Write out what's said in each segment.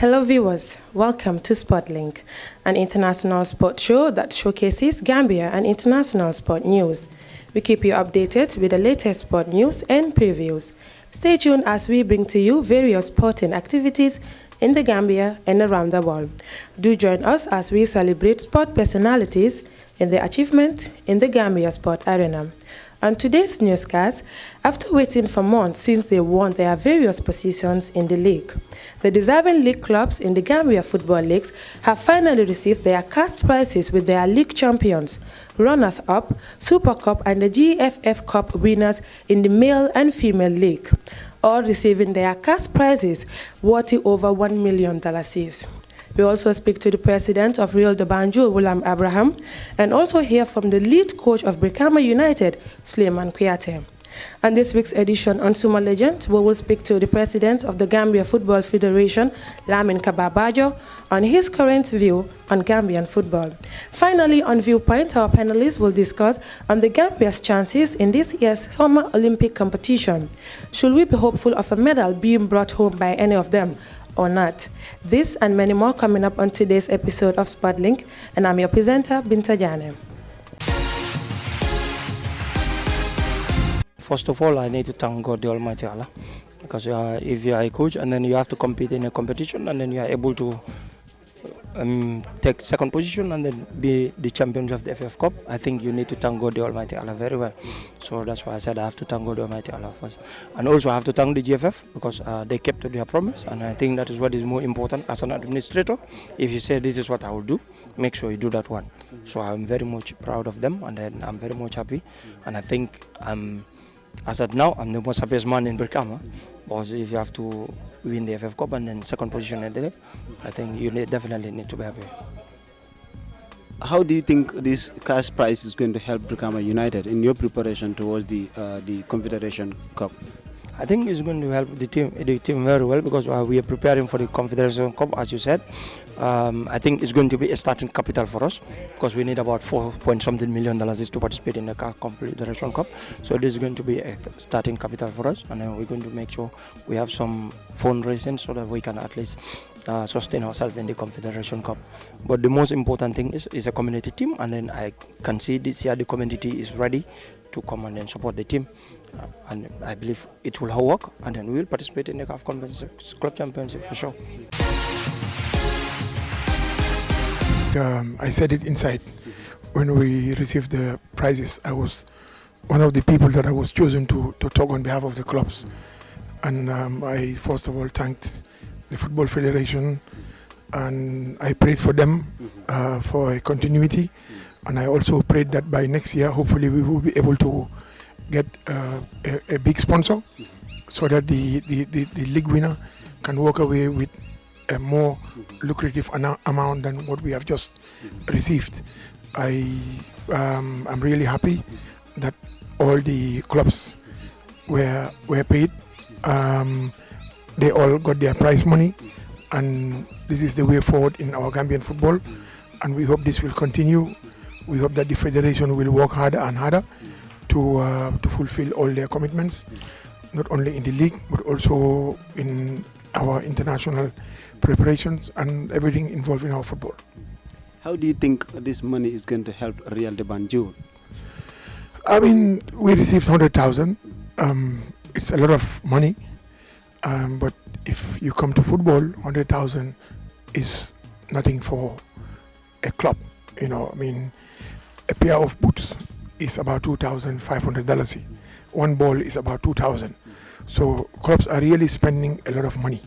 Hello viewers, welcome to SportsLink, an international sport show that showcases Gambia and international sport news. We keep you updated with the latest sport news and previews. Stay tuned as we bring to you various sporting activities in the Gambia and around the world. Do join us as we celebrate sport personalities in their achievement in the Gambia sport arena. On today's newscast, after waiting for months since they won their various positions in the league, the deserving league clubs in the Gambia Football Leagues have finally received their cash prizes with their league champions, runners-up, Super Cup and the GFF Cup winners in the male and female league, all receiving their cash prizes worth over $1 million. We also speak to the president of Real de Banjul, William Abraham, and also hear from the lead coach of Brikama United, Suleiman Kuyate. On this week's edition on Sumo Legend, we will speak to the president of the Gambia Football Federation, Lamin Kababajo, on his current view on Gambian football. Finally, on Viewpoint, our panelists will discuss on the Gambia's chances in this year's Summer Olympic competition. Should we be hopeful of a medal being brought home by any of them or not? This and many more coming up on today's episode of SportsLink, and I'm your presenter, Binta Janneh. First of all, I need to thank God the Almighty Allah, because if you are a coach and then you have to compete in a competition and then you are able to take second position and then be the champions of the FF Cup, I think you need to thank God the Almighty Allah very well. So that's why I said I have to thank God the Almighty Allah first. And also I have to thank the GFF because they kept to their promise, and I think that is what is more important as an administrator. If you say this is what I will do, make sure you do that one. So I'm very much proud of them, and then I'm very much happy, and I think as at now, I'm the most happiest man in Brikama. Because if you have to win the FF Cup and then second position in the league, I think you definitely need to be happy. How do you think this cash prize is going to help Brikama United in your preparation towards the Confederation Cup? I think it's going to help the team very well, because we are preparing for the Confederation Cup, as you said. I think it's going to be a starting capital for us, because we need about $4.something million to participate in the Confederation Cup. So this is going to be a starting capital for us, and then we're going to make sure we have some fundraising so that we can at least sustain ourselves in the Confederation Cup. But the most important thing is a community team, and then I can see this year the community is ready to come and then support the team, and I believe it will work, and then we will participate in the CAF Club Championship for sure. I said it inside when we received the prizes. I was one of the people that I was chosen to talk on behalf of the clubs, and I first of all thanked the Football Federation, and I prayed for them for a continuity. And I also prayed that by next year, hopefully we will be able to get a big sponsor, so that the league winner can walk away with a more lucrative amount than what we have just received. I'm really happy that all the clubs were paid. They all got their prize money, and this is the way forward in our Gambian football, and we hope this will continue. We hope that the federation will work harder and harder to fulfill all their commitments, not only in the league but also in our international preparations and everything involved in our football. How do you think this money is going to help Real de Banjul? I mean, we received 100,000. It's a lot of money, but if you come to football, 100,000 is nothing for a club. You know, I mean, a pair of boots is about $2,500. One ball is about $2,000. So clubs are really spending a lot of money.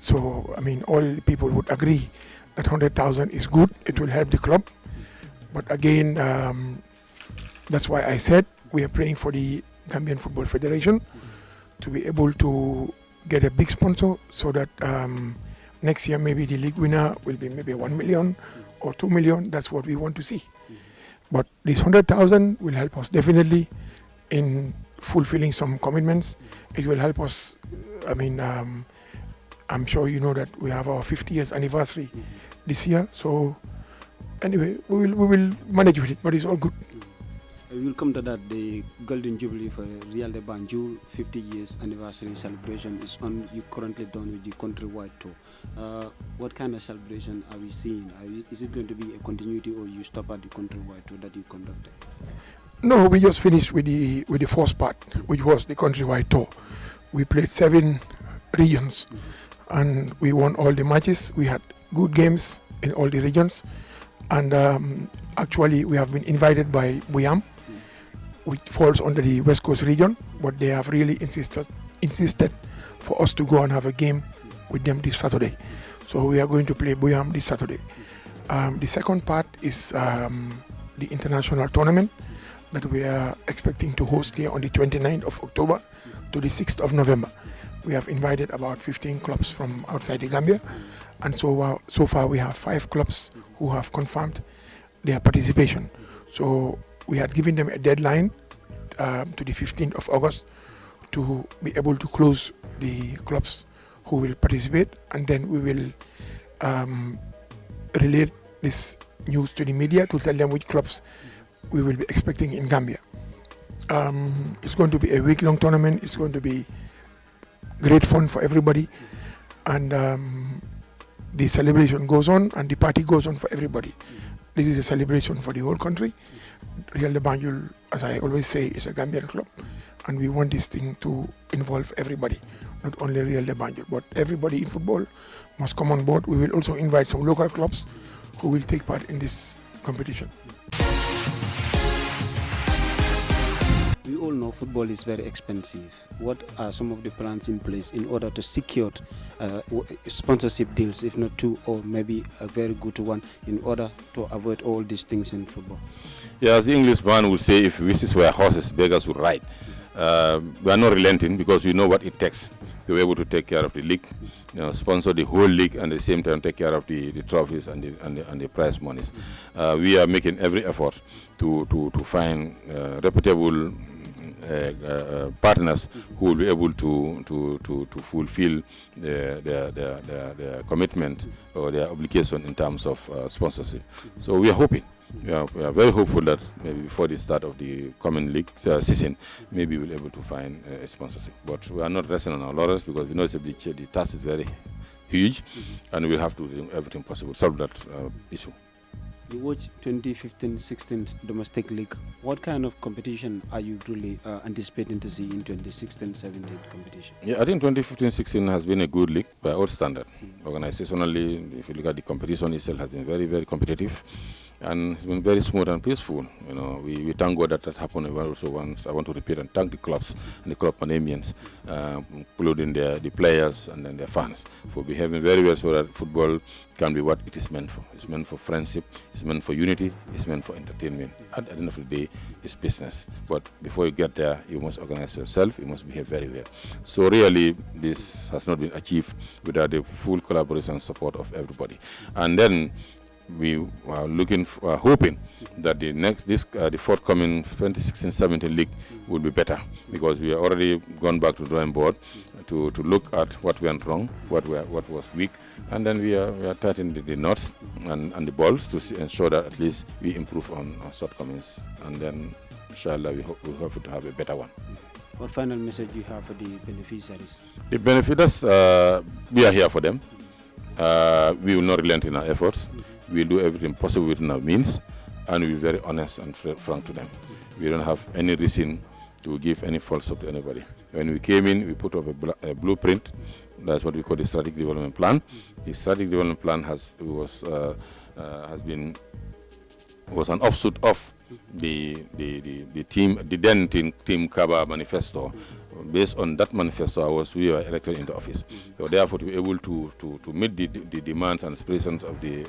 So I mean, all people would agree that 100,000 is good. It will help the club. But again, that's why I said we are praying for the Gambian Football Federation to be able to get a big sponsor, so that next year maybe the league winner will be maybe 1 million or 2 million. That's what we want to see. But this 100,000 will help us definitely in fulfilling some commitments. It will help us. I mean, I'm sure you know that we have our 50 years anniversary this year. So anyway, we will manage with it, but it's all good. We will come to that. The Golden Jubilee for Real de Banjul 50 years anniversary celebration is on. You currently done with the countrywide tour. What kind of celebration are we seeing? Is it going to be a continuity, or you stop at the countrywide tour that you conducted? No, we just finished with the first part, which was the countrywide tour. We played 7 regions, and we won all the matches. We had good games in all the regions, and actually we have been invited by Bokum, which falls under the West Coast region, but they have really insisted for us to go and have a game with them this Saturday. So we are going to play Bokum this Saturday. The second part is the international tournament that we are expecting to host here on the 29th of October to the 6th of November. We have invited about 15 clubs from outside the Gambia, and so far we have 5 clubs who have confirmed their participation. So we had given them a deadline to the 15th of August to be able to close the clubs who will participate, and then we will relate this news to the media to tell them which clubs we will be expecting in Gambia. It's going to be a week-long tournament. It's going to be great fun for everybody, and the celebration goes on and the party goes on for everybody. This is a celebration for the whole country. Real de Banjul, as I always say, is a Gambian club, and we want this thing to involve everybody, not only Real de Banjul, but everybody in football must come on board. We will also invite some local clubs who will take part in this competition. We all know football is very expensive. What are some of the plans in place in order to secure sponsorship deals, if not 2 or maybe a very good one, in order to avoid all these things in football? Yeah, as the English man would say, if wishes were horses, beggars would ride. We are not relenting because we know what it takes to be able to take care of the league, sponsor the whole league, and at the same time take care of the trophies and the prize monies. We are making every effort to find reputable partners who will be able to fulfill their commitment or their obligation in terms of sponsorship. So we are hoping. We are very hopeful that maybe before the start of the coming league season, maybe we'll be able to find a sponsorship. But we are not resting on our laurels because we know the task is very huge, and we'll have to do everything possible to solve that issue. You watch 2015-16 domestic league. What kind of competition are you really anticipating to see in 2016-17 competition? Yeah, I think 2015-16 has been a good league by all standard. Organizationally, if you look at the competition itself, has been very, very competitive. And it's been very smooth and peaceful. We thank God that happened. Also, once I want to repeat and thank the clubs and the club Panamians, including the players and then their fans, for behaving very well so that football can be what it is meant for. It's meant for friendship, it's meant for unity, it's meant for entertainment. At the end of the day, it's business. But before you get there, you must organize yourself, you must behave very well. So really, this has not been achieved without the full collaboration and support of everybody. And then we are hoping that the forthcoming 2016-17 league will be better, because we have already gone back to the drawing board to look at what went wrong, what was weak, and then we are tightening the knots and the balls to ensure that at least we improve on our shortcomings, and then inshallah we hope to have a better one. What final message you have for the beneficiaries? The beneficiaries, we are here for them. We will not relent in our efforts. We'll do everything possible within our means, and we'll be very honest and frank to them. We don't have any reason to give any false hope to anybody. When we came in, we put up a blueprint. That's what we call the strategic development plan. The strategic development plan was an offshoot of the then team Kaba manifesto. Based on that manifesto, we were elected into office. So therefore, to be able to meet the demands and aspirations of the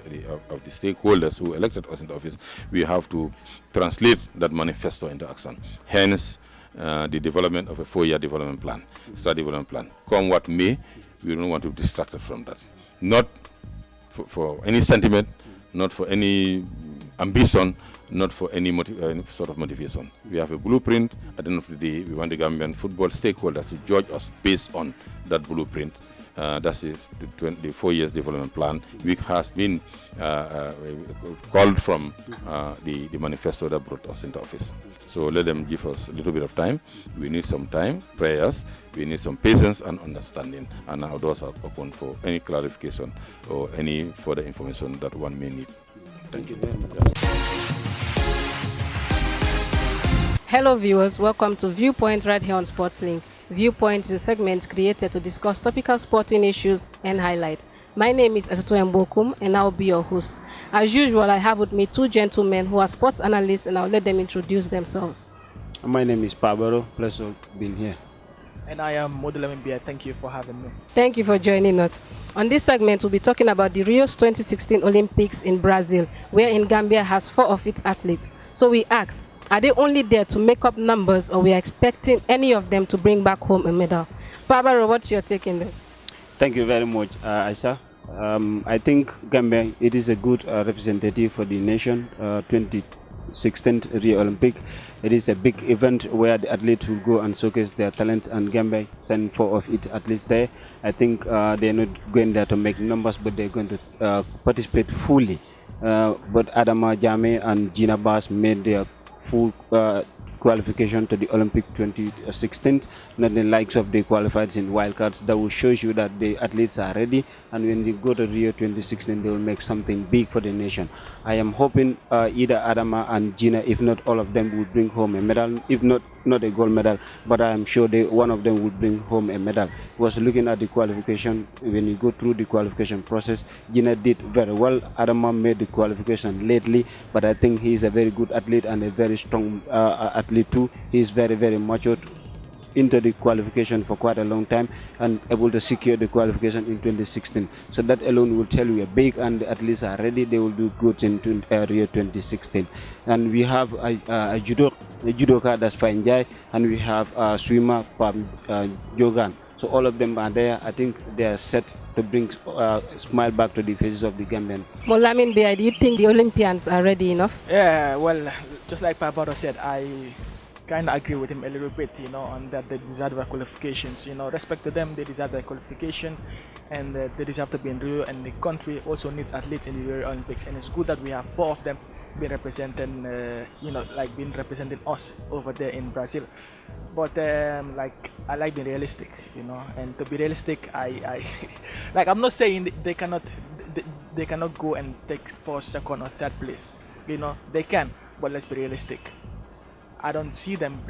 stakeholders who elected us into office, we have to translate that manifesto into action. Hence, the development of a 4-year development plan, strategic development plan. Come what may, we don't want to be distracted from that. Not for any sentiment, not for any ambition, not for any sort of motivation. We have a blueprint. At the end of the day, we want the Gambian football stakeholders to judge us based on that blueprint. That is the 4 years development plan, which has been called from the manifesto that brought us into office. So let them give us a little bit of time. We need some time, prayers, we need some patience and understanding. And our doors are open for any clarification or any further information that one may need. Thank you very much. Hello viewers, welcome to Viewpoint right here on SportsLink. Viewpoint is a segment created to discuss topical sporting issues and highlights. My name is Isatu M, Bokum, and I'll be your host. As usual, I have with me two gentlemen who are sports analysts, and I'll let them introduce themselves. My name is Barrow. Pleasure being here. And I am Model MBI. Thank you for having me. Thank you for joining us. On this segment, we'll be talking about the Rio 2016 Olympics in Brazil, wherein Gambia has 4 of its athletes. So we asked, are they only there to make up numbers, or we are expecting any of them to bring back home a medal? Barrow, what's your take in this? Thank you very much, Aisha. I think Gambia, it is a good representative for the nation. 2016 Rio Olympic, it is a big event where the athletes will go and showcase their talent, and Gambia send 4 of its athletes there. I think they're not going there to make numbers, but they're going to participate fully. But Adama Janneh and Gina Bass made their full qualification to the Olympic 2016, not the likes of the qualified in wildcards. That will show you that the athletes are ready, and when they go to Rio 2016, they will make something big for the nation. I am hoping either Adama and Gina, if not all of them, will bring home a medal. If not a gold medal, but I am sure one of them would bring home a medal. Was looking at the qualification, when you go through the qualification process, Gina did very well. Adama made the qualification lately, but I think he is a very good athlete and a very strong athlete too. He is very, very matured into the qualification for quite a long time and able to secure the qualification in 2016. So that alone will tell you a big, and the athletes are ready. They will do good in Rio 2016. And we have a judoka, that's Fanjai, and we have a swimmer, Pam Jogan. So all of them are there. I think they are set to bring a smile back to the faces of the Gambian. Molamin Bia, do you think the Olympians are ready enough? Yeah, well, just like Barrow said, I kind of agree with him a little bit, on that they deserve their qualifications. Respect to them, they deserve their qualifications, and they deserve to be in Rio, and the country also needs athletes in the Rio Olympics, and it's good that we have 4 of them being representing, being representing us over there in Brazil. But I like being realistic, and to be realistic, I I'm not saying they cannot go and take 1st, 2nd, or 3rd place. They can, but let's be realistic. I don't see them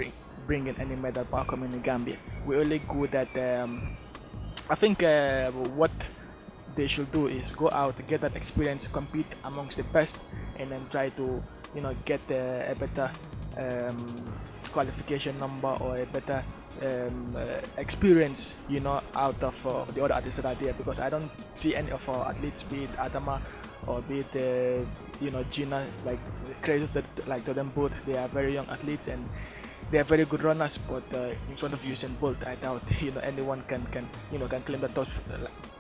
bringing any medal back home in the Gambia. We're only good at. I think what they should do is go out, get that experience, compete amongst the best, and then try to get a better qualification number or a better experience out of the other athletes that are there, because I don't see any of our athletes, be it Adama or be it Gina, credit to them both. They are very young athletes and they are very good runners, but in front of Usain Bolt, I doubt anyone can claim the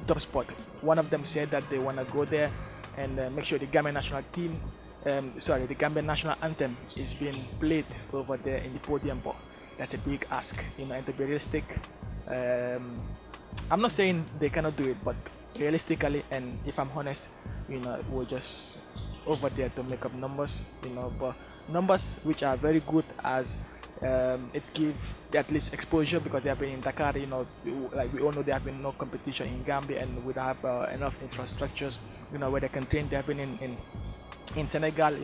top spot. One of them said that they want to go there and make sure the Gambian national team, the Gambian national anthem is being played over there in the podium. But that's a big ask, and to be realistic, I'm not saying they cannot do it, but realistically, and if I'm honest, we're just over there to make up numbers, but numbers which are very good, as it's give the athletes exposure, because they have been in Dakar, we all know there have been no competition in Gambia, and we don't have enough infrastructures, where they can train. They have been in Senegal,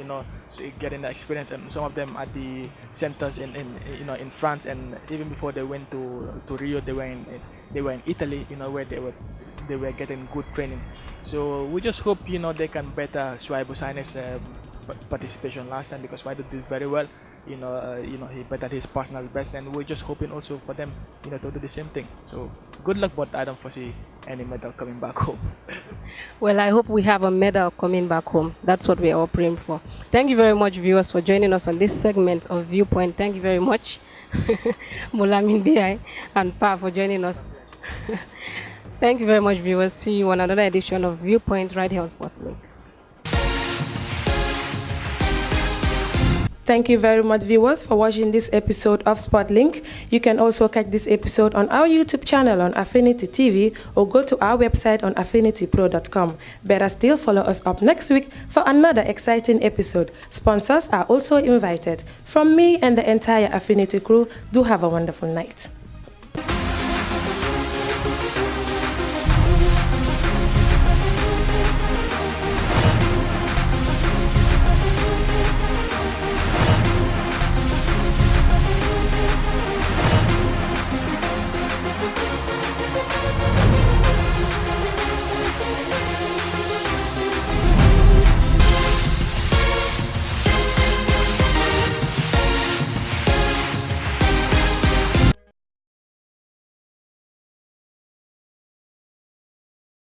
so getting the experience, and some of them at the centers in France, and even before they went to Rio, they were in Italy, where they were getting good training. So we just hope they can better Swai Busaine's participation last time, because Swai did very well. He bettered his personal best, and we're just hoping also for them to do the same thing. So good luck, but I don't foresee any medal coming back home. Well, I hope we have a medal coming back home. That's what we're all praying for. Thank you very much, viewers, for joining us on this segment of Viewpoint. Thank you very much, Molamin Bi and Pa, for joining us. Thank you very much, viewers. See you on another edition of Viewpoint right here on SportsLink. Thank you very much, viewers, for watching this episode of SportLink. You can also catch this episode on our YouTube channel on Affinity TV or go to our website on affinitypro.com. Better still, follow us up next week for another exciting episode. Sponsors are also invited. From me and the entire Affinity crew, do have a wonderful night.